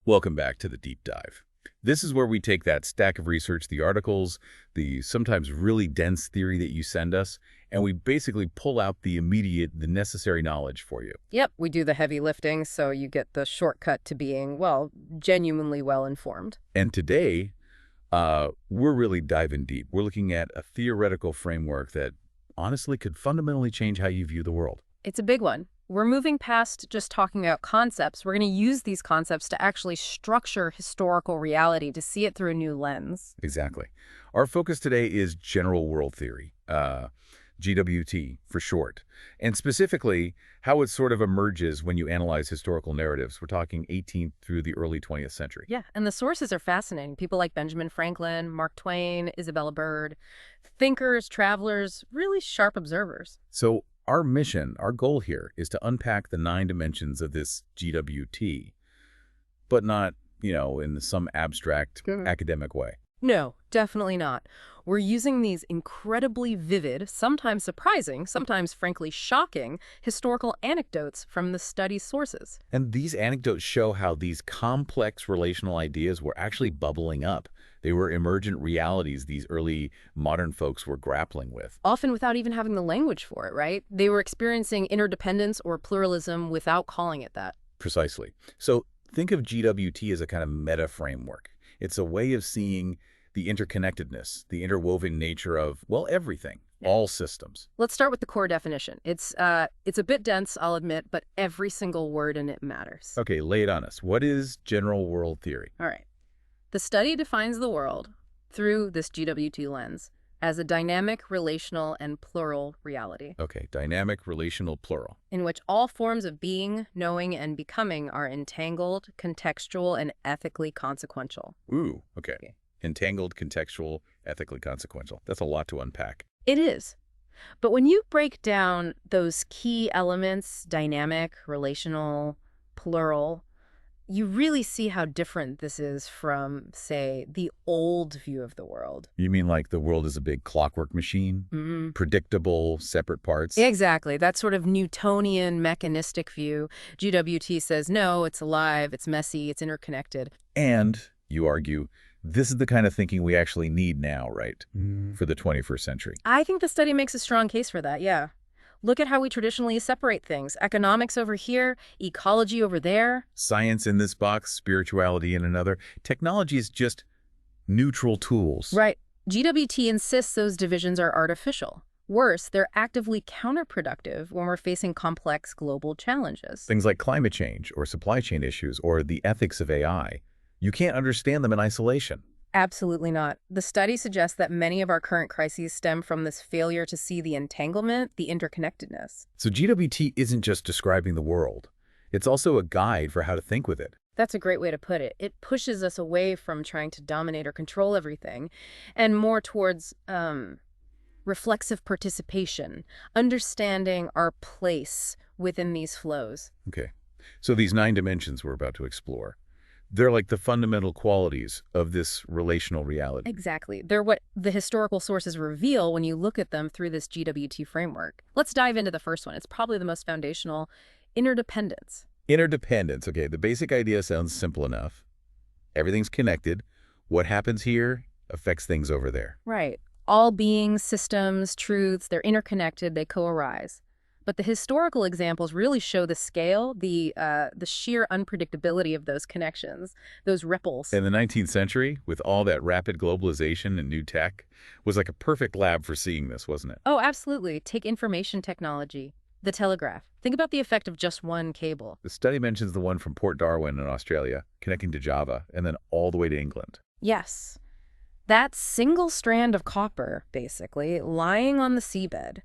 Welcome back to the Deep Dive. This is where we take that stack of research, the articles, the sometimes really dense theory that you send us, and we basically pull out the necessary knowledge for you. Yep, we do the heavy lifting, so you get the shortcut to being, well, genuinely well-informed. And today, we're really diving deep. We're looking at a theoretical framework that honestly could fundamentally change how you view the world. It's a big one. We're moving past just talking about concepts. We're going to use these concepts to actually structure historical reality, to see it through a new lens. Exactly. Our focus today is general world theory, GWT for short, and specifically how it sort of emerges when you analyze historical narratives. We're talking 18th through the early 20th century. Yeah, and the sources are fascinating. People like Benjamin Franklin, Mark Twain, Isabella Bird, thinkers, travelers, really sharp observers. So our mission, our goal here is to unpack the 9 dimensions of this GWT, but not, in some abstract academic way. No, definitely not. We're using these incredibly vivid, sometimes surprising, sometimes frankly shocking, historical anecdotes from the study's sources. And these anecdotes show how these complex relational ideas were actually bubbling up. They were emergent realities these early modern folks were grappling with. Often without even having the language for it, right? They were experiencing interdependence or pluralism without calling it that. Precisely. So think of GWT as a kind of meta framework. It's a way of seeing the interconnectedness, the interwoven nature of, well, everything, all systems. Let's start with the core definition. It's a bit dense, I'll admit, but every single word in it matters. Okay, lay it on us. What is general world theory? All right. The study defines the world through this GWT lens as a dynamic, relational, and plural reality. Okay, dynamic, relational, plural. In which all forms of being, knowing, and becoming are entangled, contextual, and ethically consequential. Ooh, okay. Entangled, contextual, ethically consequential. That's a lot to unpack. It is. But when you break down those key elements, dynamic, relational, plural, you really see how different this is from, say, the old view of the world. You mean like the world is a big clockwork machine? Predictable, separate parts? Exactly. That sort of Newtonian, mechanistic view. GWT says, no, it's alive, it's messy, it's interconnected. And, you argue, this is the kind of thinking we actually need now, right? For the 21st century. I think the study makes a strong case for that, yeah. Look at how we traditionally separate things. Economics over here, ecology over there. Science in this box, spirituality in another. Technology is just neutral tools. Right. GWT insists those divisions are artificial. Worse, they're actively counterproductive when we're facing complex global challenges. Things like climate change or supply chain issues or the ethics of AI. You can't understand them in isolation. Absolutely not. The study suggests that many of our current crises stem from this failure to see the entanglement, the interconnectedness. So GWT isn't just describing the world. It's also a guide for how to think with it. That's a great way to put it. It pushes us away from trying to dominate or control everything and more towards reflexive participation, understanding our place within these flows. Okay. So these 9 dimensions we're about to explore, they're like the fundamental qualities of this relational reality. Exactly. They're what the historical sources reveal when you look at them through this GWT framework. Let's dive into the first one. It's probably the most foundational: interdependence. Interdependence. Okay, the basic idea sounds simple enough. Everything's connected. What happens here affects things over there. Right. All beings, systems, truths, they're interconnected, they co-arise. But the historical examples really show the scale, the sheer unpredictability of those connections, those ripples. In the 19th century, with all that rapid globalization and new tech, was like a perfect lab for seeing this, wasn't it? Oh, absolutely. Take information technology, the telegraph. Think about the effect of just one cable. The study mentions the one from Port Darwin in Australia, connecting to Java, and then all the way to England. Yes. That single strand of copper, basically, lying on the seabed,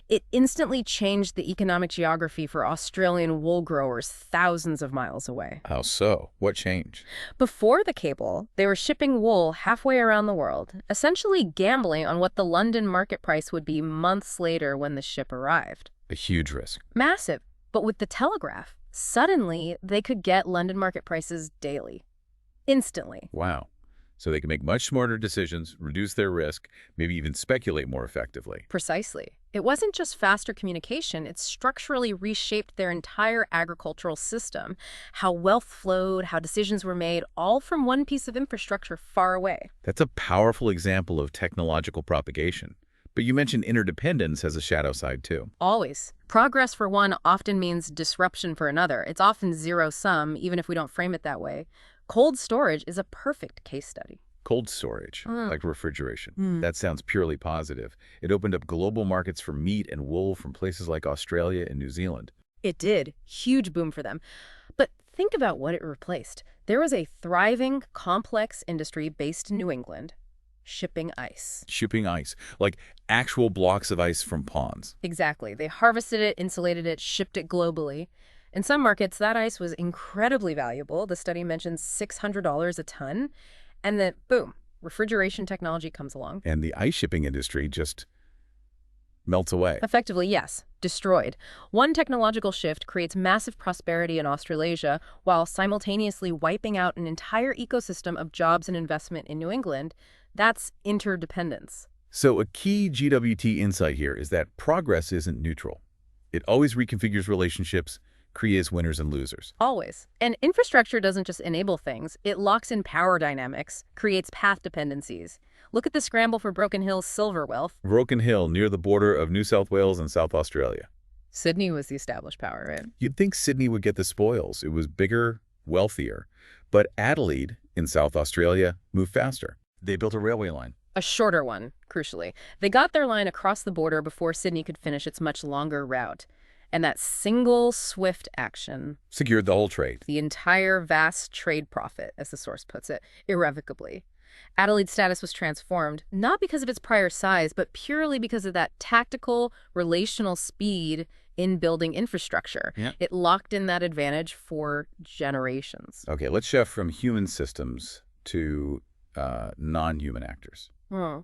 it instantly changed the economic geography for Australian wool growers thousands of miles away. How so? What changed? Before the cable, they were shipping wool halfway around the world, essentially gambling on what the London market price would be months later when the ship arrived. A huge risk. Massive. But with the telegraph, suddenly they could get London market prices daily. Instantly. Wow. So they can make much smarter decisions, reduce their risk, maybe even speculate more effectively. Precisely. It wasn't just faster communication, it structurally reshaped their entire agricultural system. How wealth flowed, how decisions were made, all from one piece of infrastructure far away. That's a powerful example of technological propagation. But you mentioned interdependence has a shadow side too. Always. Progress for one often means disruption for another. It's often zero-sum, even if we don't frame it that way. Cold storage is a perfect case study. Cold storage, like refrigeration. That sounds purely positive. It opened up global markets for meat and wool from places like Australia and New Zealand. It did. Huge boom for them. But think about what it replaced. There was a thriving, complex industry based in New England, shipping ice. Shipping ice, like actual blocks of ice from ponds. Exactly. They harvested it, insulated it, shipped it globally. In some markets, that ice was incredibly valuable. The study mentions $600 a ton. And then, boom, refrigeration technology comes along. And the ice shipping industry just melts away. Effectively, yes, destroyed. One technological shift creates massive prosperity in Australasia while simultaneously wiping out an entire ecosystem of jobs and investment in New England. That's interdependence. So a key GWT insight here is that progress isn't neutral. It always reconfigures relationships, creates winners and losers. Always. And infrastructure doesn't just enable things, it locks in power dynamics, creates path dependencies. Look at the scramble for Broken Hill's silver wealth. Broken Hill, near the border of New South Wales and South Australia. Sydney was the established power, right? You'd think Sydney would get the spoils. It was bigger, wealthier. But Adelaide, in South Australia, moved faster. They built a railway line. A shorter one, crucially. They got their line across the border before Sydney could finish its much longer route. And that single, swift action Secured the whole trade. the entire vast trade profit, as the source puts it, irrevocably. Adelaide's status was transformed, not because of its prior size, but purely because of that tactical, relational speed in building infrastructure. Yeah. It locked in that advantage for generations. Okay, let's shift from human systems to non-human actors. Hmm.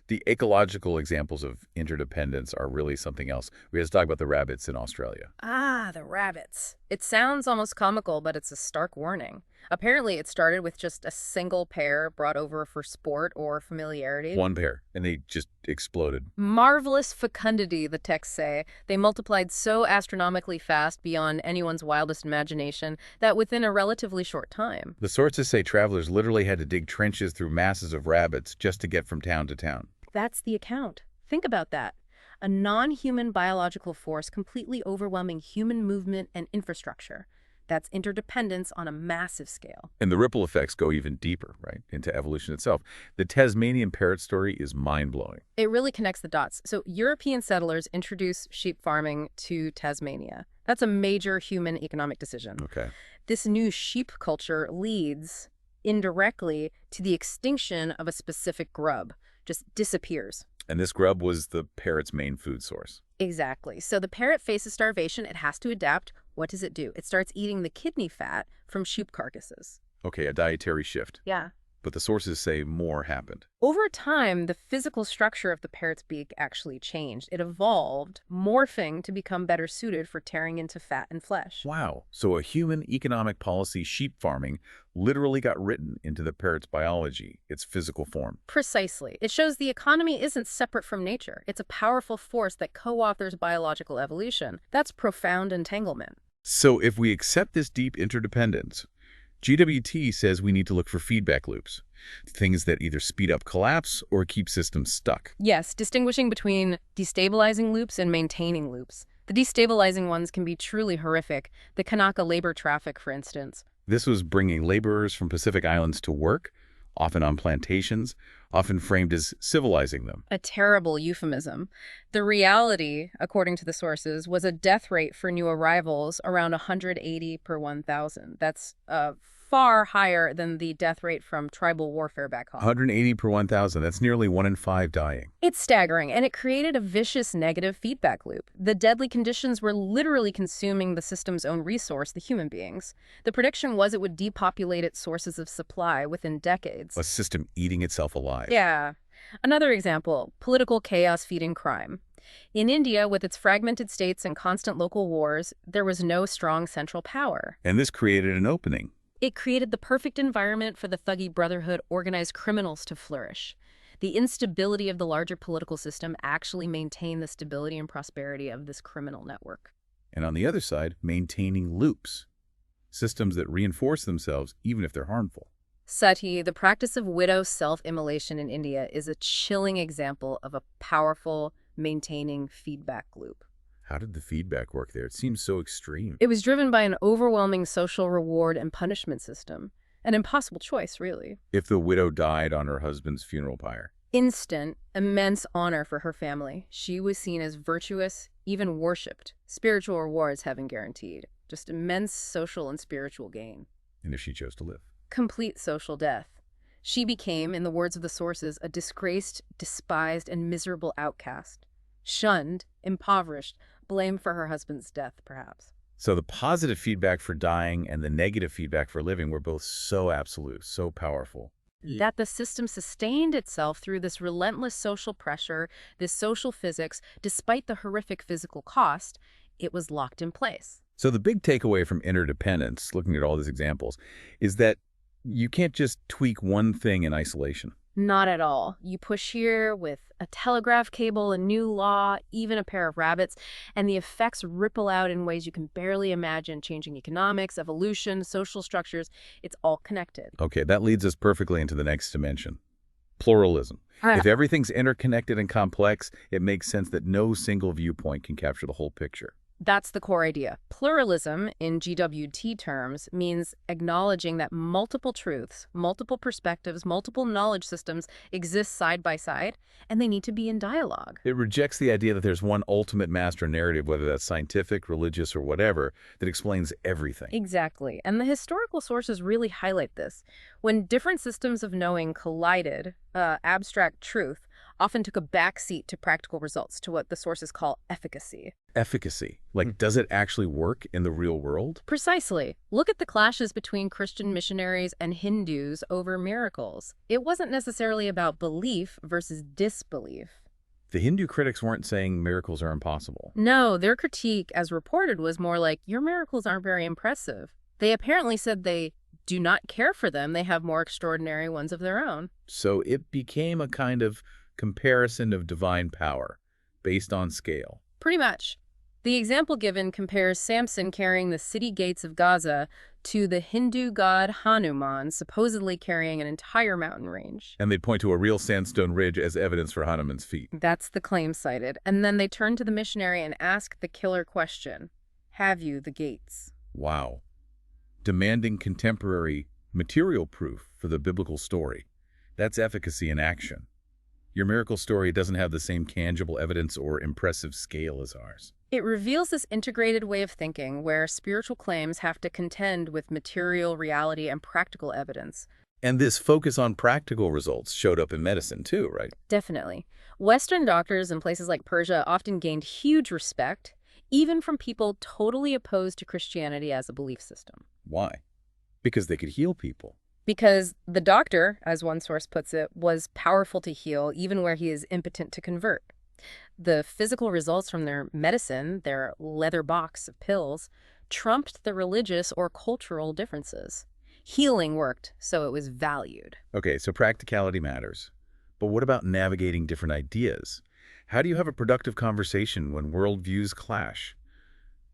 The ecological examples of interdependence are really something else. We had to talk about the rabbits in Australia. Ah, the rabbits. It sounds almost comical, but it's a stark warning. Apparently, it started with just a single pair brought over for sport or familiarity. One pair, and they just exploded. Marvelous fecundity, the texts say. They multiplied so astronomically fast beyond anyone's wildest imagination that within a relatively short time. The sources say travelers literally had to dig trenches through masses of rabbits just to get from town to town. That's the account. Think about that. A non-human biological force completely overwhelming human movement and infrastructure. That's interdependence on a massive scale. And the ripple effects go even deeper, right, into evolution itself. The Tasmanian parrot story is mind-blowing. It really connects the dots. So European settlers introduce sheep farming to Tasmania. That's a major human economic decision. Okay. This new sheep culture leads indirectly to the extinction of a specific grub, just disappears. And this grub was the parrot's main food source. Exactly. So the parrot faces starvation. It has to adapt. What does it do? It starts eating the kidney fat from sheep carcasses. Okay, a dietary shift. Yeah. But the sources say more happened. Over time, the physical structure of the parrot's beak actually changed. It evolved, morphing to become better suited for tearing into fat and flesh. Wow. So a human economic policy, sheep farming, literally got written into the parrot's biology, its physical form. Precisely. It shows the economy isn't separate from nature. It's a powerful force that co-authors biological evolution. That's profound entanglement. So if we accept this deep interdependence, GWT says we need to look for feedback loops, things that either speed up collapse or keep systems stuck. Yes, distinguishing between destabilizing loops and maintaining loops. The destabilizing ones can be truly horrific. The Kanaka labor traffic, for instance. This was bringing laborers from Pacific Islands to work, often on plantations, often framed as civilizing them. A terrible euphemism. The reality, according to the sources, was a death rate for new arrivals around 180 per 1,000. That's far higher than the death rate from tribal warfare back home. 180 per 1,000, that's nearly 1 in 5 dying. It's staggering, and it created a vicious negative feedback loop. The deadly conditions were literally consuming the system's own resource, the human beings. The prediction was it would depopulate its sources of supply within decades. A system eating itself alive. Yeah. Another example, political chaos feeding crime. In India, with its fragmented states and constant local wars, there was no strong central power. And this created an opening. It created the perfect environment for the Thuggee Brotherhood organized criminals to flourish. The instability of the larger political system actually maintained the stability and prosperity of this criminal network. And on the other side, maintaining loops, systems that reinforce themselves even if they're harmful. Sati, the practice of widow self-immolation in India is a chilling example of a powerful, maintaining feedback loop. How did the feedback work there? It seems so extreme. It was driven by an overwhelming social reward and punishment system. An impossible choice, really. If the widow died on her husband's funeral pyre. Instant, immense honor for her family. She was seen as virtuous, even worshipped. Spiritual rewards have been guaranteed. Just immense social and spiritual gain. And if she chose to live? Complete social death. She became, in the words of the sources, a disgraced, despised, and miserable outcast. Shunned, impoverished, blamed for her husband's death, perhaps. So the positive feedback for dying and the negative feedback for living were both so absolute, so powerful. That the system sustained itself through this relentless social pressure, this social physics, despite the horrific physical cost, it was locked in place. So the big takeaway from Interdependence, looking at all these examples, is that you can't just tweak one thing in isolation. Not at all. You push here with a telegraph cable, a new law, even a pair of rabbits, and the effects ripple out in ways you can barely imagine, changing economics, evolution, social structures. It's all connected. Okay, that leads us perfectly into the next dimension. Pluralism. If everything's interconnected and complex, it makes sense that no single viewpoint can capture the whole picture. That's the core idea. Pluralism, in GWT terms, means acknowledging that multiple truths, multiple perspectives, multiple knowledge systems exist side by side, and they need to be in dialogue. It rejects the idea that there's one ultimate master narrative, whether that's scientific, religious, or whatever, that explains everything. Exactly. And the historical sources really highlight this. When different systems of knowing collided, abstract truth often took a backseat to practical results, to what the sources call efficacy. Efficacy. Like, does it actually work in the real world? Precisely. Look at the clashes between Christian missionaries and Hindus over miracles. It wasn't necessarily about belief versus disbelief. The Hindu critics weren't saying miracles are impossible. No, their critique, as reported, was more like, your miracles aren't very impressive. They apparently said they do not care for them. They have more extraordinary ones of their own. So it became a kind of comparison of divine power based on scale. Pretty much. The example given compares Samson carrying the city gates of Gaza to the Hindu god Hanuman supposedly carrying an entire mountain range. And they'd point to a real sandstone ridge as evidence for Hanuman's feat. That's the claim cited. And then they turn to the missionary and ask the killer question, have you the gates? Wow. Demanding contemporary material proof for the biblical story. That's efficacy in action. Your miracle story doesn't have the same tangible evidence or impressive scale as ours. It reveals this integrated way of thinking where spiritual claims have to contend with material reality and practical evidence. And this focus on practical results showed up in medicine too, right? Definitely. Western doctors in places like Persia often gained huge respect, even from people totally opposed to Christianity as a belief system. Why? Because they could heal people. Because the doctor, as one source puts it, was powerful to heal even where he is impotent to convert. The physical results from their medicine, their leather box of pills, trumped the religious or cultural differences. Healing worked, so it was valued. Okay, so practicality matters. But what about navigating different ideas? How do you have a productive conversation when worldviews clash?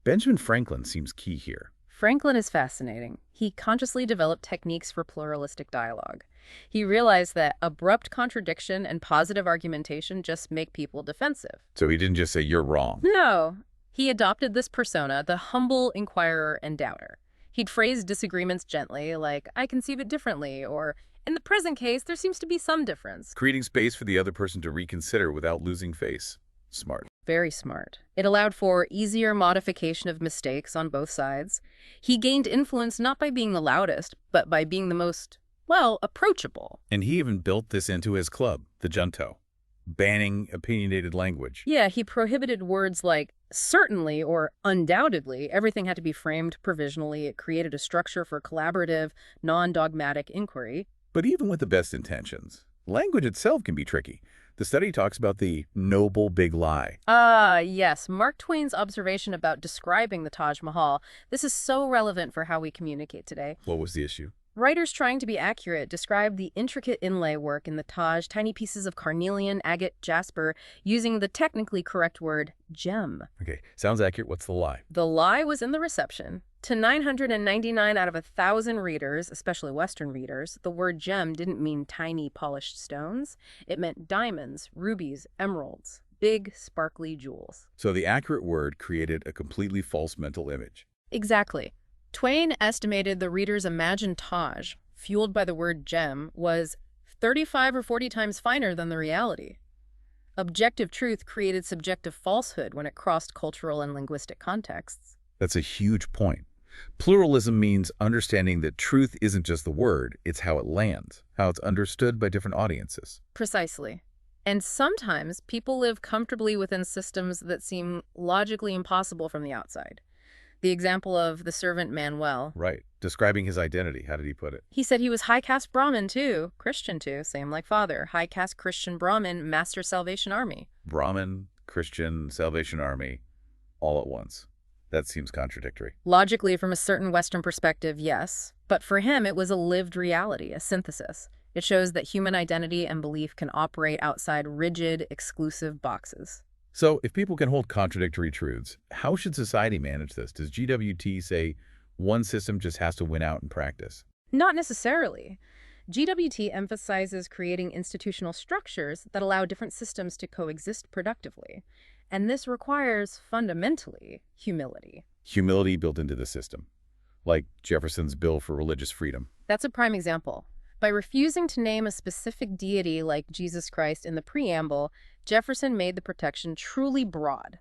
Benjamin Franklin seems key here. Franklin is fascinating. He consciously developed techniques for pluralistic dialogue. He realized that abrupt contradiction and positive argumentation just make people defensive. So he didn't just say, you're wrong. No. He adopted this persona, the humble inquirer and doubter. He'd phrase disagreements gently, like, I conceive it differently, or, in the present case, there seems to be some difference. Creating space for the other person to reconsider without losing face. Smart. Very smart. It allowed for easier modification of mistakes on both sides. He gained influence not by being the loudest, but by being the most, well, approachable. And he even built this into his club, the Junto, banning opinionated language. Yeah, he prohibited words like certainly or undoubtedly. Everything had to be framed provisionally. It created a structure for collaborative, non-dogmatic inquiry. But even with the best intentions, language itself can be tricky. The study talks about the noble big lie. Yes, Mark Twain's observation about describing the Taj Mahal. This is so relevant for how we communicate today. What was the issue? Writers trying to be accurate described the intricate inlay work in the Taj, tiny pieces of carnelian, agate, jasper, using the technically correct word gem. Okay, sounds accurate. What's the lie? The lie was in the reception. To 999 out of 1,000 readers, especially Western readers, the word gem didn't mean tiny polished stones. It meant diamonds, rubies, emeralds, big sparkly jewels. So the accurate word created a completely false mental image. Exactly. Twain estimated the reader's imagined Taj, fueled by the word gem, was 35 or 40 times finer than the reality. Objective truth created subjective falsehood when it crossed cultural and linguistic contexts. That's a huge point. Pluralism means understanding that truth isn't just the word, it's how it lands, how it's understood by different audiences. Precisely. And sometimes people live comfortably within systems that seem logically impossible from the outside. The example of the servant Manuel. Right. Describing his identity, how did he put it? He said he was high caste Brahmin too, Christian too, same like father. High caste Christian Brahmin, Master Salvation Army. Brahmin, Christian, Salvation Army, all at once. That seems contradictory. Logically, from a certain Western perspective, yes. But for him, it was a lived reality, a synthesis. It shows that human identity and belief can operate outside rigid, exclusive boxes. So, if people can hold contradictory truths, how should society manage this? Does GWT say one system just has to win out in practice? Not necessarily. GWT emphasizes creating institutional structures that allow different systems to coexist productively. And this requires, fundamentally, humility. Humility built into the system, like Jefferson's Bill for Religious Freedom. That's a prime example. By refusing to name a specific deity like Jesus Christ in the preamble, Jefferson made the protection truly broad.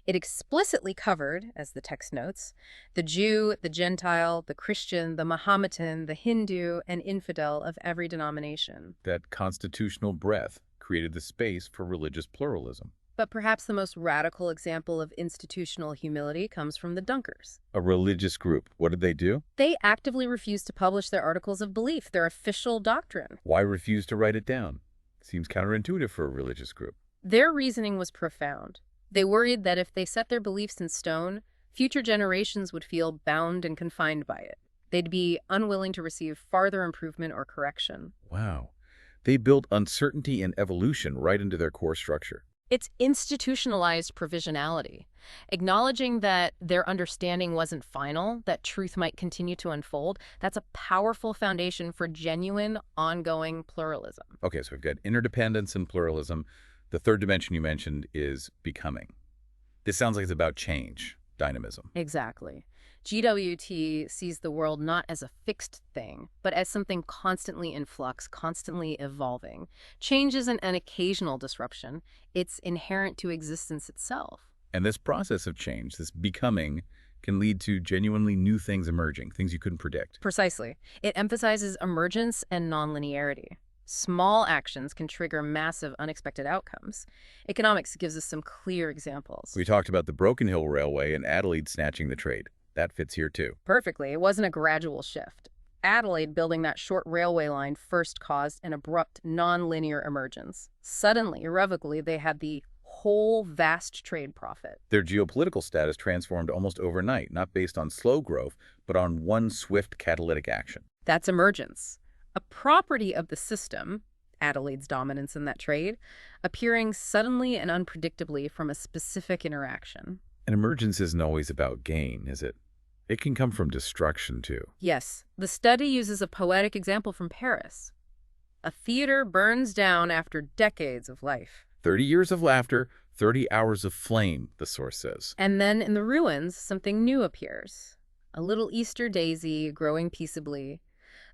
It explicitly covered, as the text notes, the Jew, the Gentile, the Christian, the Mohammedan, the Hindu, and infidel of every denomination. That constitutional breadth created the space for religious pluralism. But perhaps the most radical example of institutional humility comes from the Dunkers. A religious group. What did they do? They actively refused to publish their articles of belief, their official doctrine. Why refuse to write it down? Seems counterintuitive for a religious group. Their reasoning was profound. They worried that if they set their beliefs in stone, future generations would feel bound and confined by it. They'd be unwilling to receive farther improvement or correction. Wow. They built uncertainty and evolution right into their core structure. It's institutionalized provisionality, acknowledging that their understanding wasn't final, that truth might continue to unfold. That's a powerful foundation for genuine, ongoing pluralism. Okay, so we've got interdependence and pluralism. The third dimension you mentioned is becoming. This sounds like it's about change, dynamism. Exactly. GWT sees the world not as a fixed thing, but as something constantly in flux, constantly evolving. Change isn't an occasional disruption. It's inherent to existence itself. And this process of change, this becoming, can lead to genuinely new things emerging, things you couldn't predict. Precisely. It emphasizes emergence and nonlinearity. Small actions can trigger massive, unexpected outcomes. Economics gives us some clear examples. We talked about the Broken Hill Railway and Adelaide snatching the trade. That fits here too. Perfectly. It wasn't a gradual shift. Adelaide building that short railway line first caused an abrupt, non-linear emergence. Suddenly, irrevocably, they had the whole vast trade profit. Their geopolitical status transformed almost overnight, not based on slow growth, but on one swift catalytic action. That's emergence. A property of the system, Adelaide's dominance in that trade, appearing suddenly and unpredictably from a specific interaction. And emergence isn't always about gain, is it? It can come from destruction, too. Yes, the study uses a poetic example from Paris. A theater burns down after decades of life. 30 years of laughter, 30 hours of flame, the source says. And then in the ruins, something new appears. A little Easter daisy growing peaceably.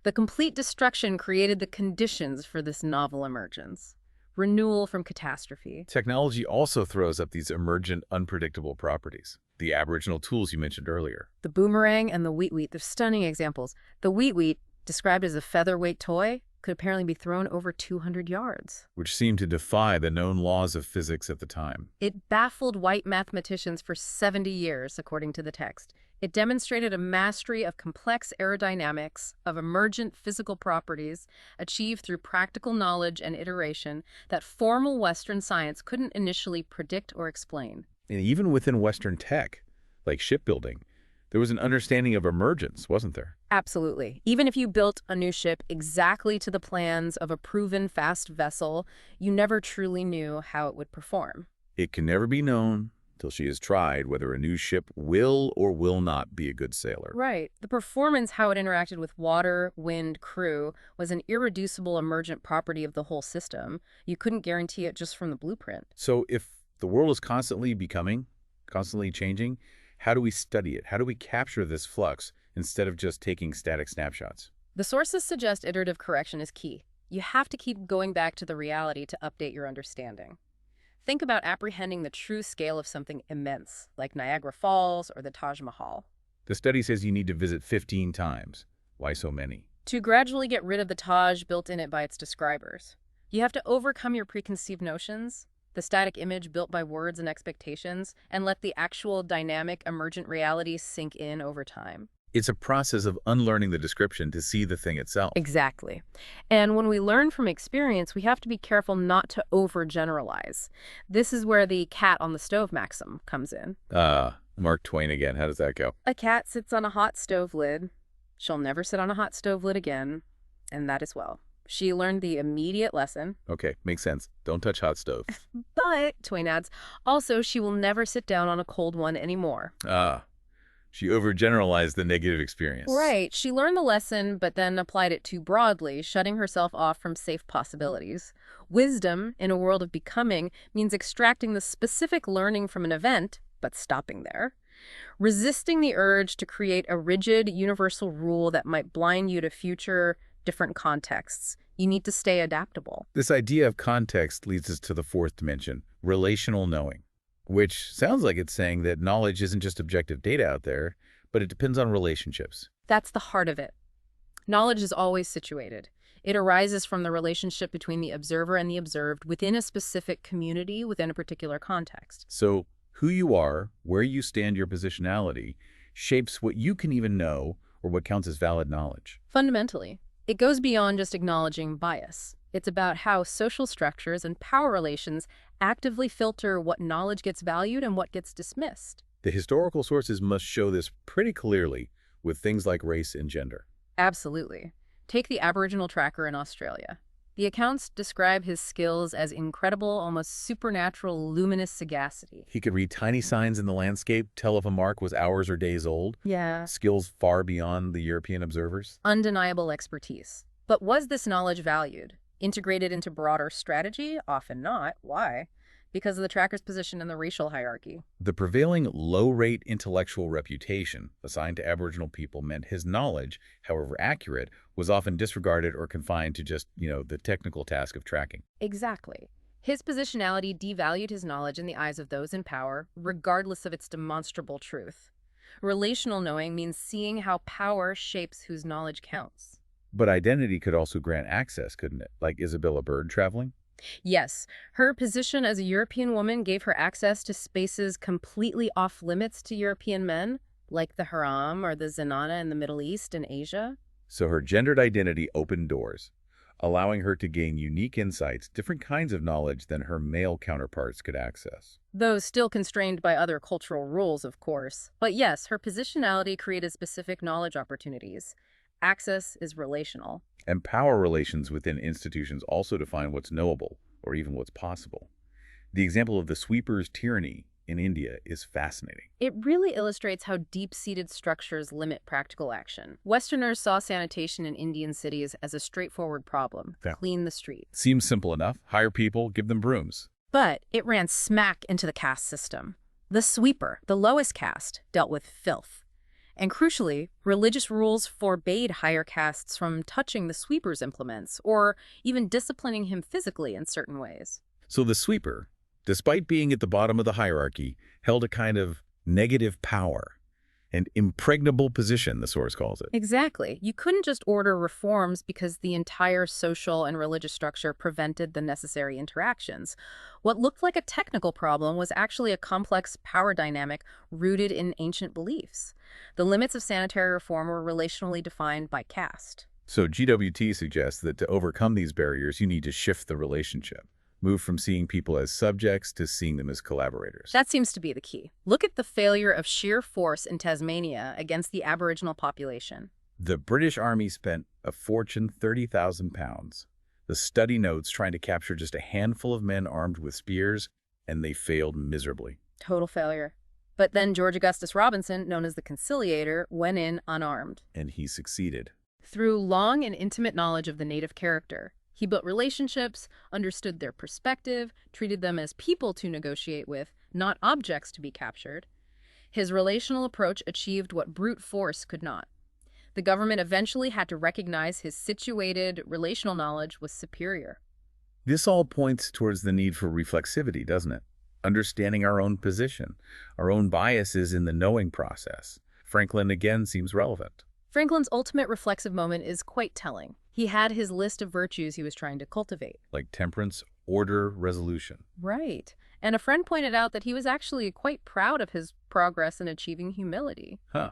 The complete destruction created the conditions for this novel emergence. Renewal from catastrophe. Technology also throws up these emergent, unpredictable properties. The Aboriginal tools you mentioned earlier. The boomerang and the weet-weet, they're stunning examples. The weet-weet, described as a featherweight toy, could apparently be thrown over 200 yards. Which seemed to defy the known laws of physics at the time. It baffled white mathematicians for 70 years, according to the text. It demonstrated a mastery of complex aerodynamics, of emergent physical properties, achieved through practical knowledge and iteration that formal Western science couldn't initially predict or explain. And even within Western tech, like shipbuilding, there was an understanding of emergence, wasn't there? Absolutely. Even if you built a new ship exactly to the plans of a proven fast vessel, you never truly knew how it would perform. It can never be known till she has tried whether a new ship will or will not be a good sailor. Right. The performance, how it interacted with water, wind, crew, was an irreducible emergent property of the whole system. You couldn't guarantee it just from the blueprint. So if the world is constantly becoming, constantly changing, how do we study it? How do we capture this flux instead of just taking static snapshots? The sources suggest iterative correction is key. You have to keep going back to the reality to update your understanding. Think about apprehending the true scale of something immense, like Niagara Falls or the Taj Mahal. The study says you need to visit 15 times. Why so many? To gradually get rid of the Taj built in it by its describers, you have to overcome your preconceived notions, the static image built by words and expectations, and let the actual dynamic emergent reality sink in over time. It's a process of unlearning the description to see the thing itself. Exactly. And when we learn from experience, we have to be careful not to overgeneralize. This is where the cat on the stove maxim comes in. Mark Twain again. How does that go? A cat sits on a hot stove lid. She'll never sit on a hot stove lid again. And that as well. She learned the immediate lesson. Okay, makes sense. Don't touch hot stove. But, Twain adds, also she will never sit down on a cold one anymore. She overgeneralized the negative experience. Right. She learned the lesson, but then applied it too broadly, shutting herself off from safe possibilities. Wisdom, in a world of becoming, means extracting the specific learning from an event, but stopping there. Resisting the urge to create a rigid, universal rule that might blind you to future, different contexts. You need to stay adaptable. This idea of context leads us to the fourth dimension, relational knowing, which sounds like it's saying that knowledge isn't just objective data out there, but it depends on relationships. That's the heart of it. Knowledge is always situated. It arises from the relationship between the observer and the observed within a specific community, within a particular context. So who you are, where you stand, your positionality, shapes what you can even know or what counts as valid knowledge. Fundamentally, it goes beyond just acknowledging bias. It's about how social structures and power relations actively filter what knowledge gets valued and what gets dismissed. The historical sources must show this pretty clearly with things like race and gender. Absolutely. Take the Aboriginal tracker in Australia. The accounts describe his skills as incredible, almost supernatural, luminous sagacity. He could read tiny signs in the landscape, tell if a mark was hours or days old. Yeah. Skills far beyond the European observers. Undeniable expertise. But was this knowledge valued? Integrated into broader strategy? Often not. Why? Because of the tracker's position in the racial hierarchy. The prevailing low-rate intellectual reputation assigned to Aboriginal people meant his knowledge, however accurate, was often disregarded or confined to just, the technical task of tracking. Exactly. His positionality devalued his knowledge in the eyes of those in power, regardless of its demonstrable truth. Relational knowing means seeing how power shapes whose knowledge counts. But identity could also grant access, couldn't it? Like Isabella Bird traveling? Yes, her position as a European woman gave her access to spaces completely off limits to European men, like the Haram or the Zenana in the Middle East and Asia. So her gendered identity opened doors, allowing her to gain unique insights, different kinds of knowledge than her male counterparts could access. Though still constrained by other cultural rules, of course. But yes, her positionality created specific knowledge opportunities. Access is relational. And power relations within institutions also define what's knowable, or even what's possible. The example of the sweeper's tyranny in India is fascinating. It really illustrates how deep-seated structures limit practical action. Westerners saw sanitation in Indian cities as a straightforward problem. Yeah. Clean the streets. Seems simple enough. Hire people, give them brooms. But it ran smack into the caste system. The sweeper, the lowest caste, dealt with filth. And crucially, religious rules forbade higher castes from touching the sweeper's implements or even disciplining him physically in certain ways. So the sweeper, despite being at the bottom of the hierarchy, held a kind of negative power. An impregnable position, the source calls it. Exactly. You couldn't just order reforms because the entire social and religious structure prevented the necessary interactions. What looked like a technical problem was actually a complex power dynamic rooted in ancient beliefs. The limits of sanitary reform were relationally defined by caste. So GWT suggests that to overcome these barriers, you need to shift the relationship. Move from seeing people as subjects to seeing them as collaborators. That seems to be the key. Look at the failure of sheer force in Tasmania against the Aboriginal population. The British Army spent a fortune, £30,000. The study notes trying to capture just a handful of men armed with spears, and they failed miserably. Total failure. But then George Augustus Robinson, known as the Conciliator, went in unarmed. And he succeeded. Through long and intimate knowledge of the native character, he built relationships, understood their perspective, treated them as people to negotiate with, not objects to be captured. His relational approach achieved what brute force could not. The government eventually had to recognize his situated relational knowledge was superior. This all points towards the need for reflexivity, doesn't it? Understanding our own position, our own biases in the knowing process. Franklin again seems relevant. Franklin's ultimate reflexive moment is quite telling. He had his list of virtues he was trying to cultivate. Like temperance, order, resolution. Right. And a friend pointed out that he was actually quite proud of his progress in achieving humility. Huh.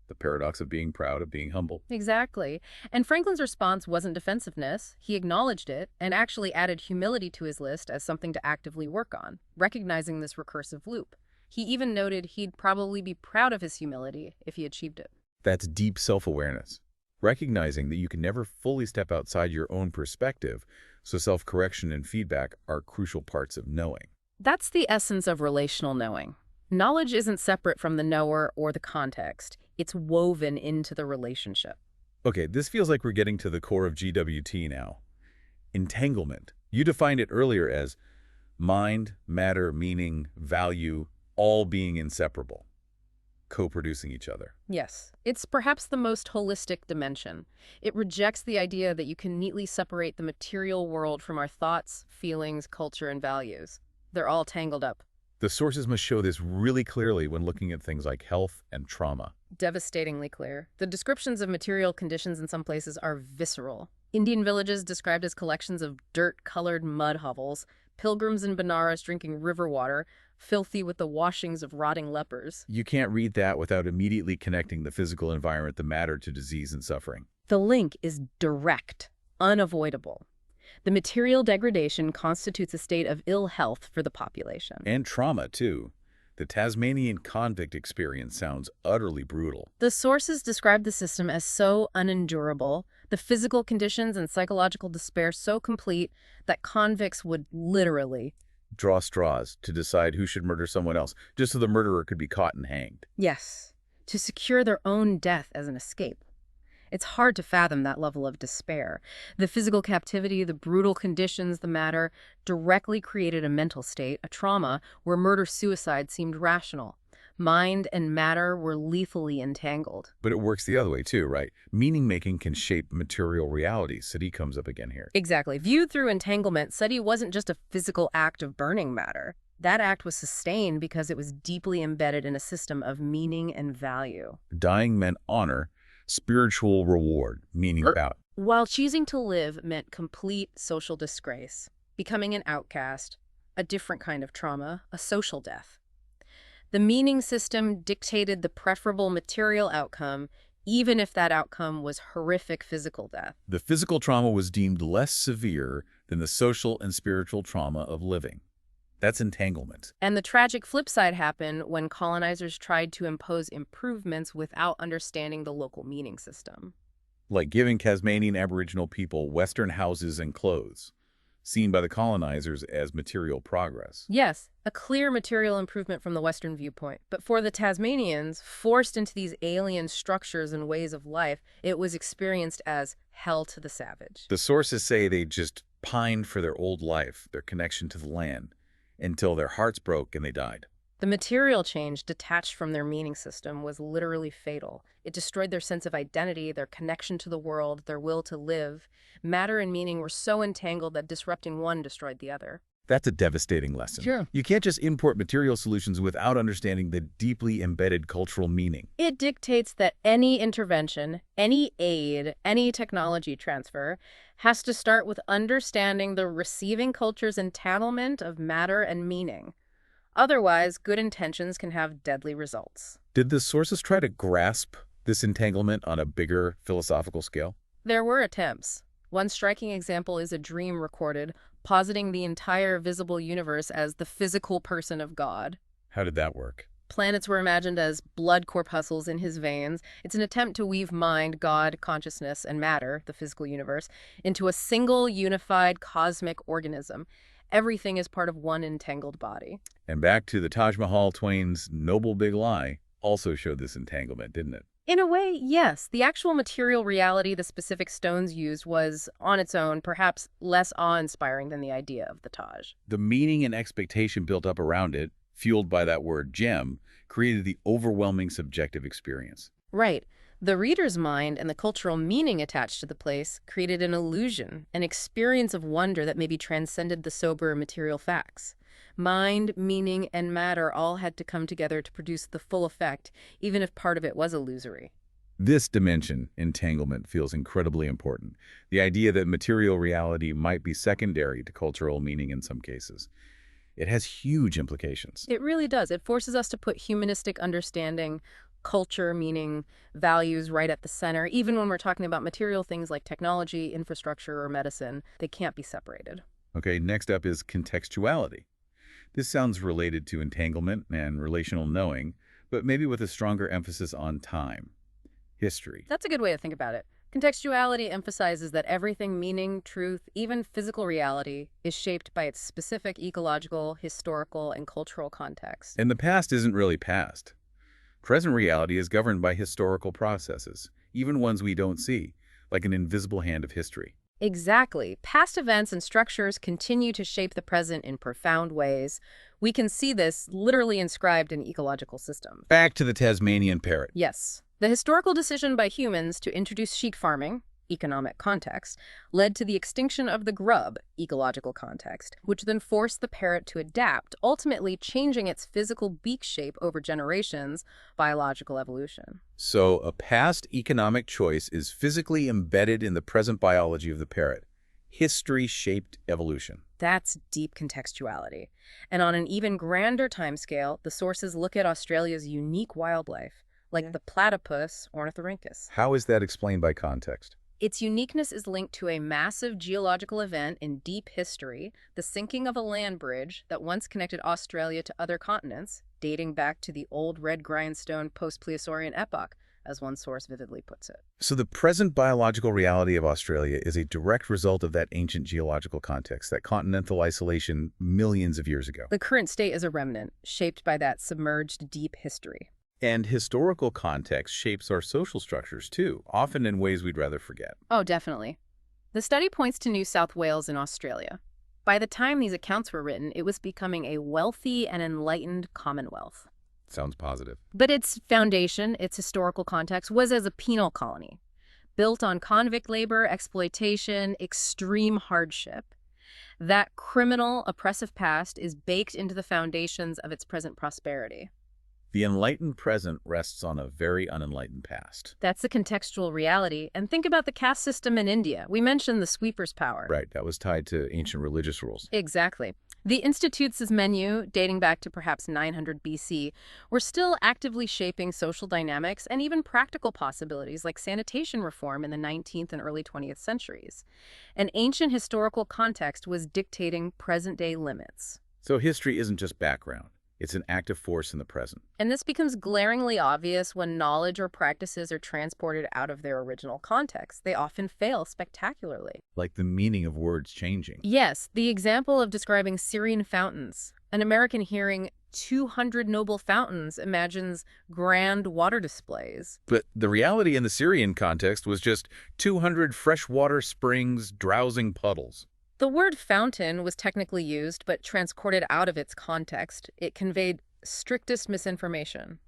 The paradox of being proud of being humble. Exactly. And Franklin's response wasn't defensiveness. He acknowledged it and actually added humility to his list as something to actively work on, recognizing this recursive loop. He even noted he'd probably be proud of his humility if he achieved it. That's deep self-awareness. Recognizing that you can never fully step outside your own perspective, so self-correction and feedback are crucial parts of knowing. That's the essence of relational knowing. Knowledge isn't separate from the knower or the context. It's woven into the relationship. Okay, this feels like we're getting to the core of GWT now. Entanglement. You defined it earlier as mind, matter, meaning, value, all being inseparable, co-producing each other. Yes, it's perhaps the most holistic dimension. It rejects the idea that you can neatly separate the material world from our thoughts, feelings, culture, and values. They're all tangled up. The sources must show this really clearly when looking at things like health and trauma. Devastatingly clear. The descriptions of material conditions in some places are visceral. Indian villages described as collections of dirt-colored mud hovels, pilgrims in Benares drinking river water, filthy with the washings of rotting lepers. You can't read that without immediately connecting the physical environment, the matter, to disease and suffering. The link is direct, unavoidable. The material degradation constitutes a state of ill health for the population. And trauma, too. The Tasmanian convict experience sounds utterly brutal. The sources describe the system as so unendurable, the physical conditions and psychological despair so complete that convicts would literally Draw straws to decide who should murder someone else, just so the murderer could be caught and hanged. yes, to secure their own death as an escape. It's hard to fathom that level of despair. The physical captivity, the brutal conditions, the matter, directly created a mental state, a trauma, where murder-suicide seemed rational. Mind and matter were lethally entangled. But it works the other way, too, right? Meaning-making can shape material realities. Sati comes up again here. Exactly. Viewed through entanglement, sati wasn't just a physical act of burning matter. That act was sustained because it was deeply embedded in a system of meaning and value. Dying meant honor, spiritual reward, meaning about. While choosing to live meant complete social disgrace, becoming an outcast, a different kind of trauma, a social death. The meaning system dictated the preferable material outcome, even if that outcome was horrific physical death. The physical trauma was deemed less severe than the social and spiritual trauma of living. That's entanglement. And the tragic flip side happened when colonizers tried to impose improvements without understanding the local meaning system. Like giving Tasmanian Aboriginal people Western houses and clothes, seen by the colonizers as material progress. Yes, a clear material improvement from the Western viewpoint. But for the Tasmanians, forced into these alien structures and ways of life, it was experienced as hell to the savage. The sources say they just pined for their old life, their connection to the land, until their hearts broke and they died. The material change detached from their meaning system was literally fatal. It destroyed their sense of identity, their connection to the world, their will to live. Matter and meaning were so entangled that disrupting one destroyed the other. That's a devastating lesson. Sure. You can't just import material solutions without understanding the deeply embedded cultural meaning. It dictates that any intervention, any aid, any technology transfer has to start with understanding the receiving culture's entanglement of matter and meaning. Otherwise, good intentions can have deadly results. Did the sources try to grasp this entanglement on a bigger philosophical scale? There were attempts. One striking example is a dream recorded, positing the entire visible universe as the physical person of God. How did that work? Planets were imagined as blood corpuscles in his veins. It's an attempt to weave mind, God, consciousness, and matter, the physical universe, into a single, unified, cosmic organism. Everything is part of one entangled body. And back to the Taj Mahal Twain's Noble Big Lie also showed this entanglement, didn't it? In a way, yes. The actual material reality the specific stones used was, on its own, perhaps less awe-inspiring than the idea of the Taj. The meaning and expectation built up around it, fueled by that word gem, created the overwhelming subjective experience. Right. The reader's mind and the cultural meaning attached to the place created an illusion, an experience of wonder that maybe transcended the sober material facts. Mind, meaning, and matter all had to come together to produce the full effect, even if part of it was illusory. This dimension, entanglement, feels incredibly important. The idea that material reality might be secondary to cultural meaning in some cases. It has huge implications. It really does. It forces us to put humanistic understanding, culture, meaning, values right at the center. Even when we're talking about material things like technology, infrastructure, or medicine, they can't be separated. Okay, next up is contextuality. This sounds related to entanglement and relational knowing, but maybe with a stronger emphasis on time, history. That's a good way to think about it. Contextuality emphasizes that everything, meaning, truth, even physical reality, is shaped by its specific ecological, historical, and cultural context. And the past isn't really past. Present reality is governed by historical processes, even ones we don't see, like an invisible hand of history. Exactly. Past events and structures continue to shape the present in profound ways. We can see this literally inscribed in ecological systems. Back to the Tasmanian parrot. Yes. The historical decision by humans to introduce sheep farming, economic context, led to the extinction of the grub, ecological context, which then forced the parrot to adapt, ultimately changing its physical beak shape over generations, biological evolution. So a past economic choice is physically embedded in the present biology of the parrot. History-shaped evolution. That's deep contextuality. And on an even grander timescale, the sources look at Australia's unique wildlife, like the platypus ornithorhynchus. How is that explained by context? Its uniqueness is linked to a massive geological event in deep history, the sinking of a land bridge that once connected Australia to other continents, dating back to the old red grindstone post-Plesiosaurian epoch, as one source vividly puts it. So the present biological reality of Australia is a direct result of that ancient geological context, that continental isolation millions of years ago. The current state is a remnant, shaped by that submerged deep history. And historical context shapes our social structures too, often in ways we'd rather forget. Oh, definitely. The study points to New South Wales in Australia. By the time these accounts were written, it was becoming a wealthy and enlightened commonwealth. Sounds positive. But its foundation, its historical context, was as a penal colony, built on convict labor, exploitation, extreme hardship. That criminal, oppressive past is baked into the foundations of its present prosperity. The enlightened present rests on a very unenlightened past. That's the contextual reality. And think about the caste system in India. We mentioned the sweeper's power. Right, that was tied to ancient religious rules. Exactly. The institutes' menu, dating back to perhaps 900 BC, were still actively shaping social dynamics and even practical possibilities like sanitation reform in the 19th and early 20th centuries. An ancient historical context was dictating present-day limits. So history isn't just background. It's an active force in the present. And this becomes glaringly obvious when knowledge or practices are transported out of their original context. They often fail spectacularly. Like the meaning of words changing. Yes, the example of describing Syrian fountains. An American hearing 200 noble fountains imagines grand water displays. But the reality in the Syrian context was just 200 freshwater springs, drowsing puddles. The word fountain was technically used, but transported out of its context. It conveyed strictest misinformation.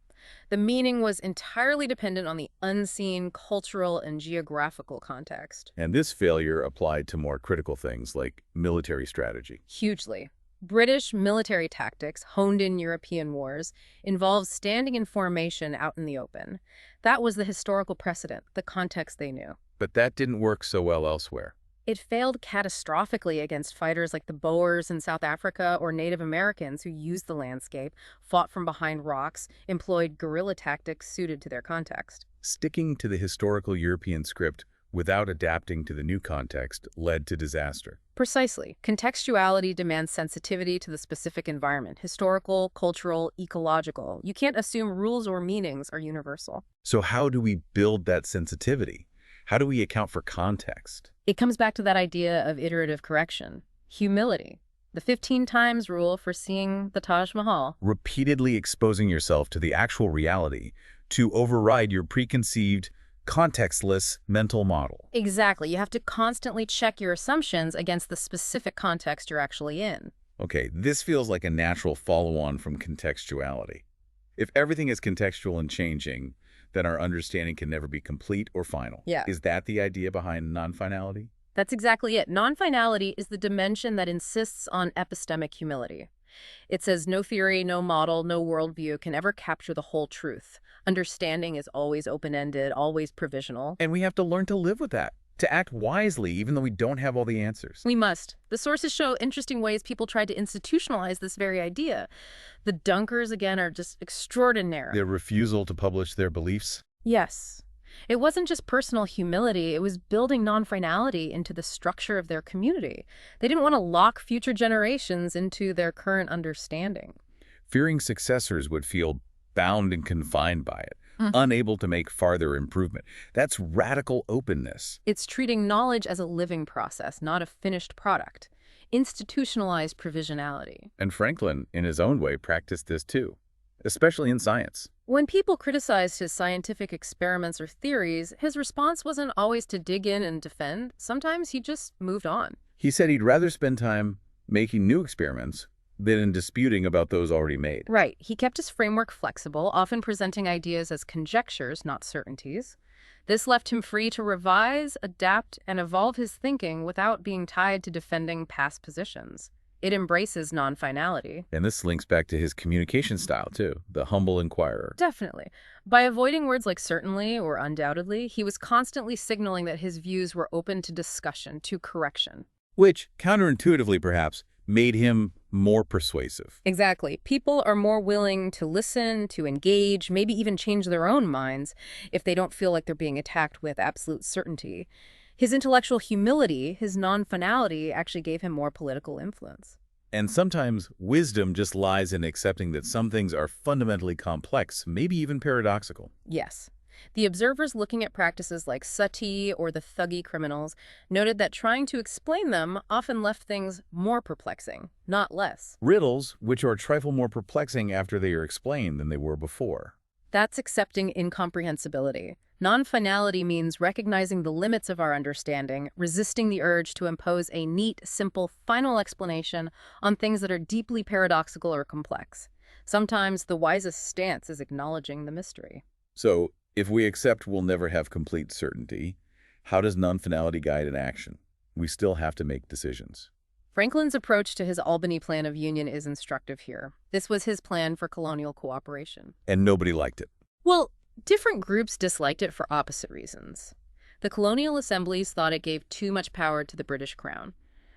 The meaning was entirely dependent on the unseen cultural and geographical context. And this failure applied to more critical things like military strategy. Hugely. British military tactics, honed in European wars, involved standing in formation out in the open. That was the historical precedent, the context they knew. But that didn't work so well elsewhere. It failed catastrophically against fighters like the Boers in South Africa or Native Americans who used the landscape, fought from behind rocks, employed guerrilla tactics suited to their context. Sticking to the historical European script without adapting to the new context led to disaster. Precisely. Contextuality demands sensitivity to the specific environment, historical, cultural, ecological. You can't assume rules or meanings are universal. So how do we build that sensitivity? How do we account for context? It comes back to that idea of iterative correction. Humility. The 15 times rule for seeing the Taj Mahal. Repeatedly exposing yourself to the actual reality to override your preconceived, contextless mental model. Exactly. You have to constantly check your assumptions against the specific context you're actually in. Okay, this feels like a natural follow-on from contextuality. If everything is contextual and changing, then our understanding can never be complete or final. Yeah. Is that the idea behind non-finality? That's exactly it. Non-finality is the dimension that insists on epistemic humility. It says no theory, no model, no worldview can ever capture the whole truth. Understanding is always open-ended, always provisional. And we have to learn to live with that, to act wisely even though we don't have all the answers. We must. The sources show interesting ways people tried to institutionalize this very idea. The Dunkers, again, are just extraordinary. Their refusal to publish their beliefs? Yes. It wasn't just personal humility, it was building non-finality into the structure of their community. They didn't want to lock future generations into their current understanding. Fearing successors would feel bound and confined by it, unable to make farther improvement. That's radical openness. It's treating knowledge as a living process, not a finished product. Institutionalized provisionality. And Franklin, in his own way, practiced this too, especially in science. When people criticized his scientific experiments or theories, his response wasn't always to dig in and defend. Sometimes he just moved on. He said he'd rather spend time making new experiments than in disputing about those already made. Right. He kept his framework flexible, often presenting ideas as conjectures, not certainties. This left him free to revise, adapt, and evolve his thinking without being tied to defending past positions. It embraces non-finality. And this links back to his communication style, too, the humble inquirer. Definitely. By avoiding words like certainly or undoubtedly, he was constantly signaling that his views were open to discussion, to correction. Which, counterintuitively perhaps, made him more persuasive. Exactly. People are more willing to listen, to engage, maybe even change their own minds if they don't feel like they're being attacked with absolute certainty. His intellectual humility, his non-finality, actually gave him more political influence. And sometimes wisdom just lies in accepting that some things are fundamentally complex, maybe even paradoxical. Yes. The observers looking at practices like sati or the thuggy criminals noted that trying to explain them often left things more perplexing, not less. Riddles, which are a trifle more perplexing after they are explained than they were before. That's accepting incomprehensibility. Non-finality means recognizing the limits of our understanding, resisting the urge to impose a neat, simple, final explanation on things that are deeply paradoxical or complex. Sometimes the wisest stance is acknowledging the mystery. So, if we accept we'll never have complete certainty, how does non-finality guide an action? We still have to make decisions. Franklin's approach to his Albany Plan of Union is instructive here. This was his plan for colonial cooperation. And nobody liked it. Well, different groups disliked it for opposite reasons. The colonial assemblies thought it gave too much power to the British Crown.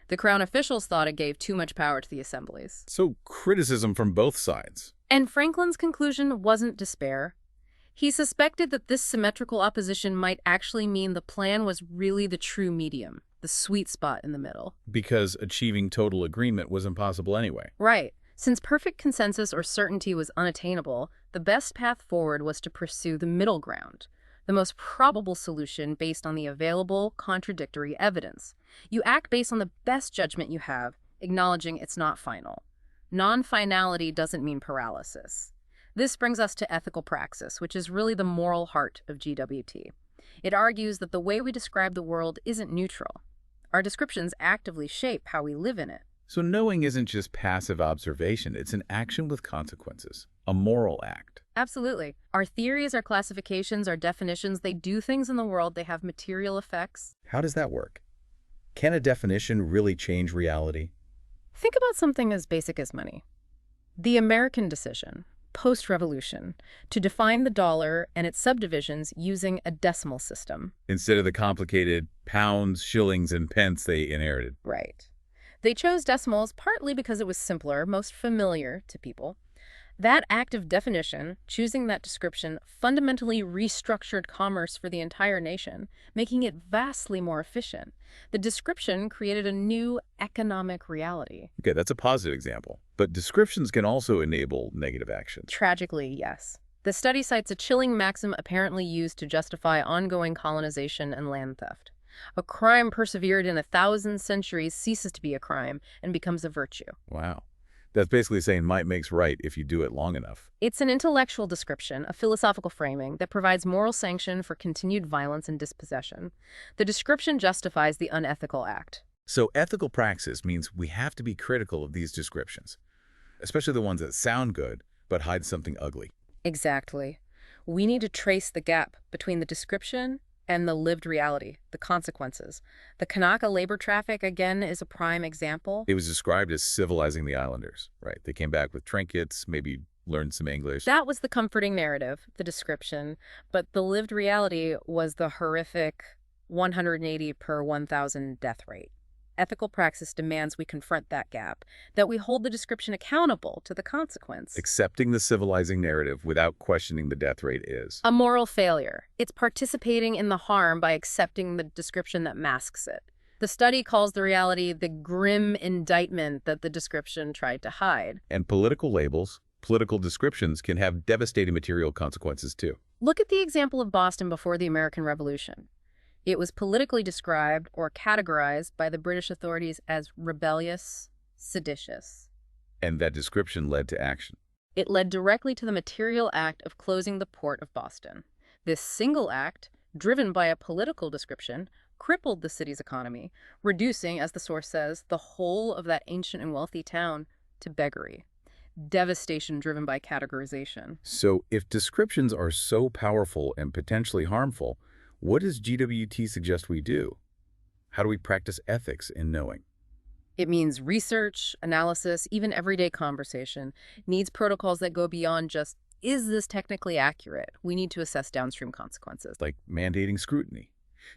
The Crown officials thought it gave too much power to the assemblies. So, criticism from both sides. And Franklin's conclusion wasn't despair. He suspected that this symmetrical opposition might actually mean the plan was really the true medium, the sweet spot in the middle. Because achieving total agreement was impossible anyway. Right. Since perfect consensus or certainty was unattainable, the best path forward was to pursue the middle ground, the most probable solution based on the available contradictory evidence. You act based on the best judgment you have, acknowledging it's not final. Non-finality doesn't mean paralysis. This brings us to ethical praxis, which is really the moral heart of GWT. It argues that the way we describe the world isn't neutral. Our descriptions actively shape how we live in it. So knowing isn't just passive observation, it's an action with consequences, a moral act. Absolutely. Our theories, our classifications, our definitions, they do things in the world, they have material effects. How does that work? Can a definition really change reality? Think about something as basic as money. The American decision, post-revolution, to define the dollar and its subdivisions using a decimal system. Instead of the complicated pounds, shillings, and pence they inherited. Right. They chose decimals partly because it was simpler, most familiar to people. That act of definition, choosing that description, fundamentally restructured commerce for the entire nation, making it vastly more efficient. The description created a new economic reality. Okay, that's a positive example. But descriptions can also enable negative actions. Tragically, yes. The study cites a chilling maxim apparently used to justify ongoing colonization and land theft. A crime persevered in 1,000 centuries ceases to be a crime and becomes a virtue. Wow. That's basically saying might makes right if you do it long enough. It's an intellectual description, a philosophical framing that provides moral sanction for continued violence and dispossession. The description justifies the unethical act. So ethical praxis means we have to be critical of these descriptions, especially the ones that sound good but hide something ugly. Exactly. We need to trace the gap between the description and the lived reality, the consequences. The Kanaka labor traffic, again, is a prime example. It was described as civilizing the islanders, right? They came back with trinkets, maybe learned some English. That was the comforting narrative, the description, but the lived reality was the horrific 180 per 1,000 death rate. Ethical praxis demands we confront that gap, that we hold the description accountable to the consequence. Accepting the civilizing narrative without questioning the death rate is A moral failure. It's participating in the harm by accepting the description that masks it. The study calls the reality the grim indictment that the description tried to hide. And political labels, political descriptions can have devastating material consequences too. Look at the example of Boston before the American Revolution. It was politically described or categorized by the British authorities as rebellious, seditious. And that description led to action. It led directly to the material act of closing the port of Boston. This single act, driven by a political description, crippled the city's economy, reducing, as the source says, the whole of that ancient and wealthy town to beggary. Devastation driven by categorization. So if descriptions are so powerful and potentially harmful, what does GWT suggest we do? How do we practice ethics in knowing? It means research, analysis, even everyday conversation needs protocols that go beyond just, is this technically accurate? We need to assess downstream consequences. Like mandating scrutiny,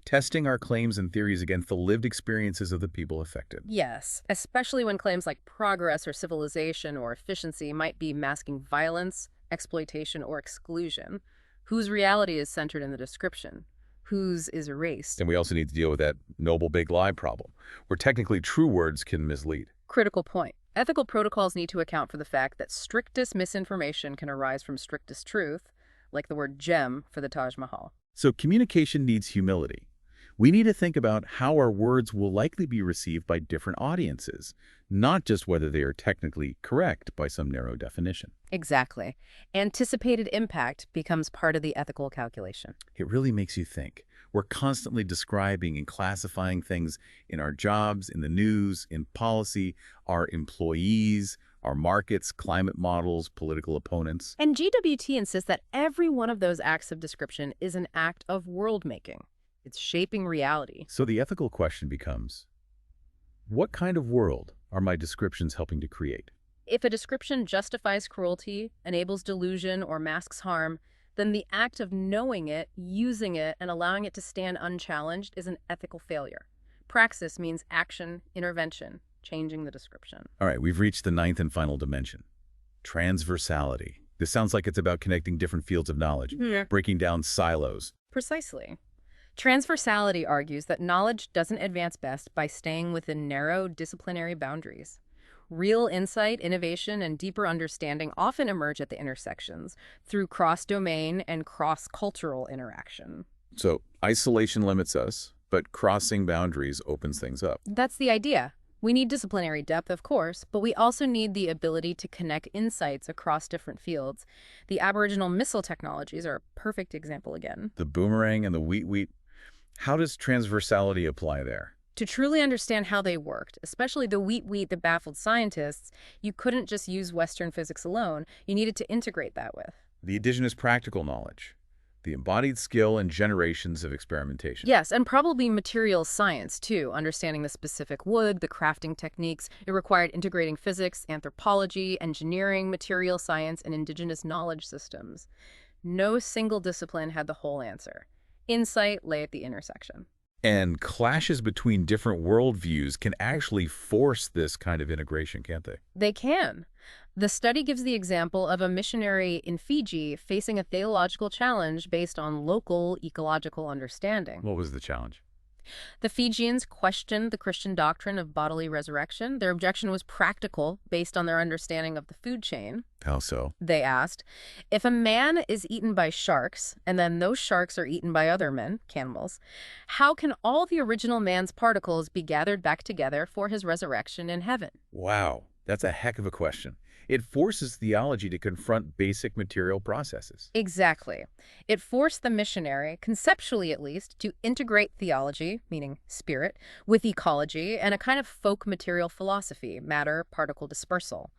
testing our claims and theories against the lived experiences of the people affected. Yes, especially when claims like progress or civilization or efficiency might be masking violence, exploitation, or exclusion. Whose reality is centered in the description? Whose is erased? And we also need to deal with that noble big lie problem, where technically true words can mislead. Critical point. Ethical protocols need to account for the fact that strictest misinformation can arise from strictest truth, like the word gem for the Taj Mahal. So communication needs humility. We need to think about how our words will likely be received by different audiences, not just whether they are technically correct by some narrow definition. Exactly. Anticipated impact becomes part of the ethical calculation. It really makes you think. We're constantly describing and classifying things in our jobs, in the news, in policy, our employees, our markets, climate models, political opponents. And GWT insists that every one of those acts of description is an act of world-making. It's shaping reality. So the ethical question becomes, what kind of world are my descriptions helping to create? If a description justifies cruelty, enables delusion, or masks harm, then the act of knowing it, using it, and allowing it to stand unchallenged is an ethical failure. Praxis means action, intervention, changing the description. All right, we've reached the ninth and final dimension, transversality. This sounds like it's about connecting different fields of knowledge, breaking down silos. Precisely. Transversality argues that knowledge doesn't advance best by staying within narrow disciplinary boundaries. Real insight, innovation, and deeper understanding often emerge at the intersections through cross-domain and cross-cultural interaction. So isolation limits us, but crossing boundaries opens things up. That's the idea. We need disciplinary depth, of course, but we also need the ability to connect insights across different fields. The Aboriginal missile technologies are a perfect example again. The boomerang and the wheat. How does transversality apply there? To truly understand how they worked, especially the wheat that baffled scientists, you couldn't just use Western physics alone. You needed to integrate that with The indigenous practical knowledge, The embodied skill and generations of experimentation. Yes, and probably materials science, too, understanding the specific wood, the crafting techniques. It required integrating physics, anthropology, engineering, material science, and indigenous knowledge systems. No single discipline had the whole answer. Insight lay at the intersection. And clashes between different worldviews can actually force this kind of integration, can't they? They can. The study gives the example of a missionary in Fiji facing a theological challenge based on local ecological understanding. What was the challenge? The Fijians questioned the Christian doctrine of bodily resurrection. Their objection was practical, based on their understanding of the food chain. How so? They asked, if a man is eaten by sharks, and then those sharks are eaten by other men, cannibals, how can all the original man's particles be gathered back together for his resurrection in heaven? Wow, that's a heck of a question. It forces theology to confront basic material processes. Exactly. It forced the missionary, conceptually at least, to integrate theology, meaning spirit, with ecology and a kind of folk material philosophy, matter-particle dispersal.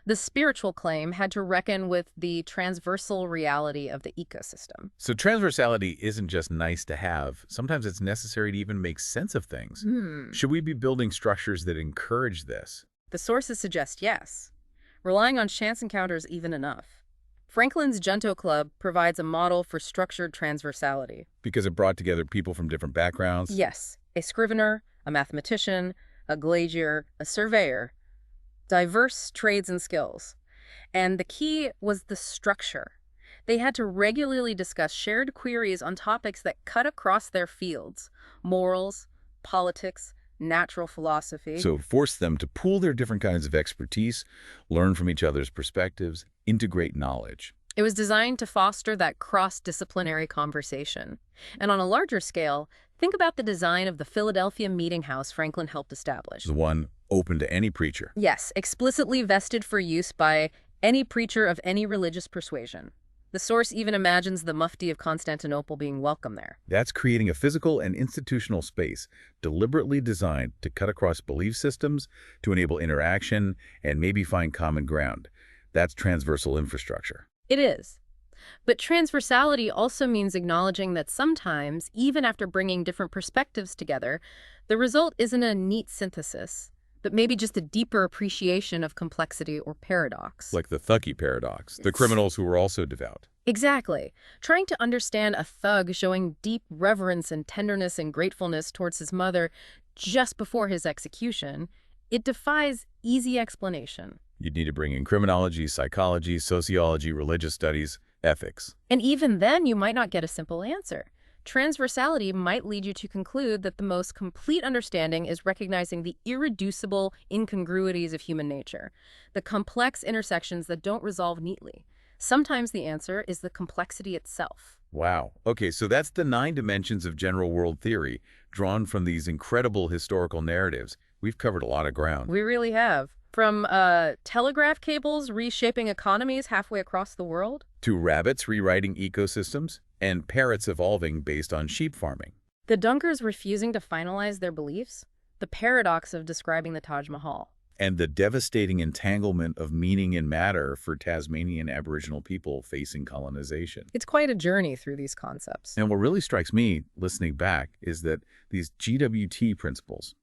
The spiritual claim had to reckon with the transversal reality of the ecosystem. So transversality isn't just nice to have. Sometimes it's necessary to even make sense of things. Should we be building structures that encourage this? The sources suggest yes. Relying on chance encounters even enough. Franklin's Junto Club provides a model for structured transversality. Because it brought together people from different backgrounds? Yes, a scrivener, a mathematician, a glazier, a surveyor. Diverse trades and skills. And the key was the structure. They had to regularly discuss shared queries on topics that cut across their fields: morals, politics, natural philosophy. So force them to pool their different kinds of expertise, learn from each other's perspectives, integrate knowledge. It was designed to foster that cross-disciplinary conversation. And on a larger scale, think about the design of the Philadelphia Meeting House Franklin helped establish. The one open to any preacher. Yes, explicitly vested for use by any preacher of any religious persuasion. The source even imagines the Mufti of Constantinople being welcome there. That's creating a physical and institutional space deliberately designed to cut across belief systems, to enable interaction, and maybe find common ground. That's transversal infrastructure. It is. But transversality also means acknowledging that sometimes, even after bringing different perspectives together, the result isn't a neat synthesis, but maybe just a deeper appreciation of complexity or paradox. Like the Thucky paradox, the criminals who were also devout. Exactly. Trying to understand a thug showing deep reverence and tenderness and gratefulness towards his mother just before his execution, it defies easy explanation. You'd need to bring in criminology, psychology, sociology, religious studies, ethics. And even then, you might not get a simple answer. Transversality might lead you to conclude that the most complete understanding is recognizing the irreducible incongruities of human nature, the complex intersections that don't resolve neatly. Sometimes the answer is the complexity itself. Wow. Okay, so that's the 9 dimensions of general world theory, drawn from these incredible historical narratives. We've covered a lot of ground. We really have. From telegraph cables reshaping economies halfway across the world, to rabbits rewriting ecosystems, and parrots evolving based on sheep farming. the Dunkers refusing to finalize their beliefs, the paradox of describing the Taj Mahal. And the devastating entanglement of meaning and matter for Tasmanian Aboriginal people facing colonization. It's quite a journey through these concepts. And what really strikes me, listening back, is that these GWT principles,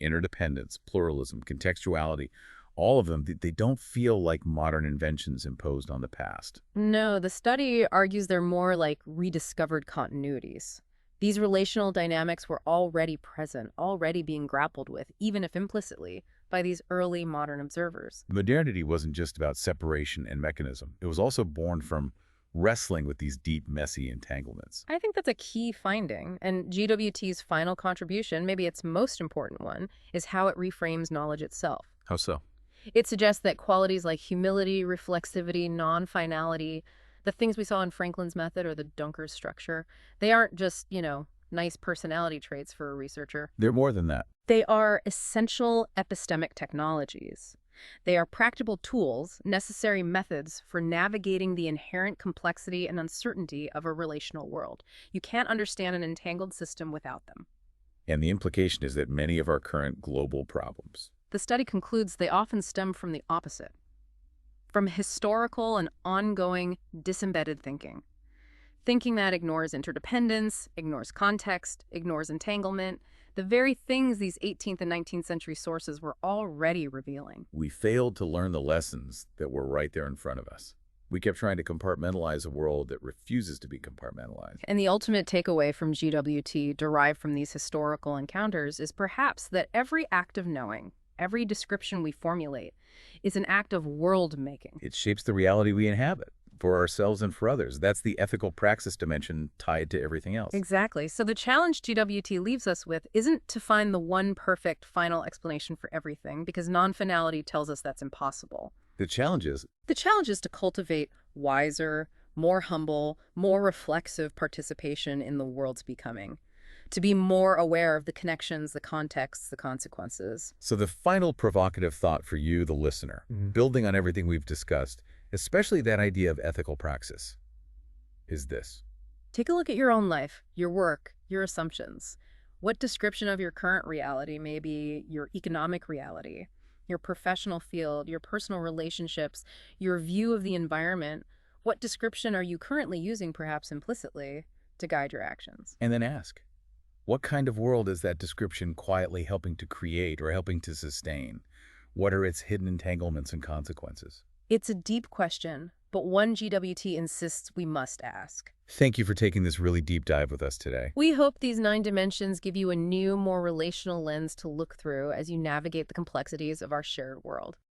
interdependence, pluralism, contextuality, all of them, they don't feel like modern inventions imposed on the past. No, the study argues they're more like rediscovered continuities. These relational dynamics were already present, already being grappled with, even if implicitly, by these early modern observers. Modernity wasn't just about separation and mechanism. It was also born from wrestling with these deep, messy entanglements. I think that's a key finding, and GWT's final contribution, maybe its most important one, is how it reframes knowledge itself. How so? It suggests that qualities like humility, reflexivity, non-finality, the things we saw in Franklin's method or the Dunker's structure, they aren't just, nice personality traits for a researcher. They're more than that. They are essential epistemic technologies. They are practical tools, necessary methods for navigating the inherent complexity and uncertainty of a relational world. You can't understand an entangled system without them. And the implication is that many of our current global problems, The study concludes they often stem from the opposite, from historical and ongoing disembedded thinking. Thinking that ignores interdependence, ignores context, ignores entanglement, the very things these 18th and 19th century sources were already revealing. We failed to learn the lessons that were right there in front of us. We kept trying to compartmentalize a world that refuses to be compartmentalized. And the ultimate takeaway from GWT derived from these historical encounters is perhaps that every act of knowing, every description we formulate, is an act of world-making. It shapes the reality we inhabit, for ourselves and for others. That's the ethical praxis dimension tied to everything else. Exactly. So the challenge GWT leaves us with isn't to find the one perfect final explanation for everything, because non-finality tells us that's impossible. The challenge is To cultivate wiser, more humble, more reflexive participation in the world's becoming. To be more aware of the connections, the contexts, the consequences. So the final provocative thought for you, the listener, building on everything we've discussed, especially that idea of ethical praxis, is this. Take a look at your own life, your work, your assumptions. What description of your current reality may be your economic reality, your professional field, your personal relationships, your view of the environment? What description are you currently using, perhaps implicitly, to guide your actions? And then ask, what kind of world is that description quietly helping to create or helping to sustain? What are its hidden entanglements and consequences? It's a deep question, but one GWT insists we must ask. Thank you for taking this really deep dive with us today. We hope these 9 dimensions give you a new, more relational lens to look through as you navigate the complexities of our shared world.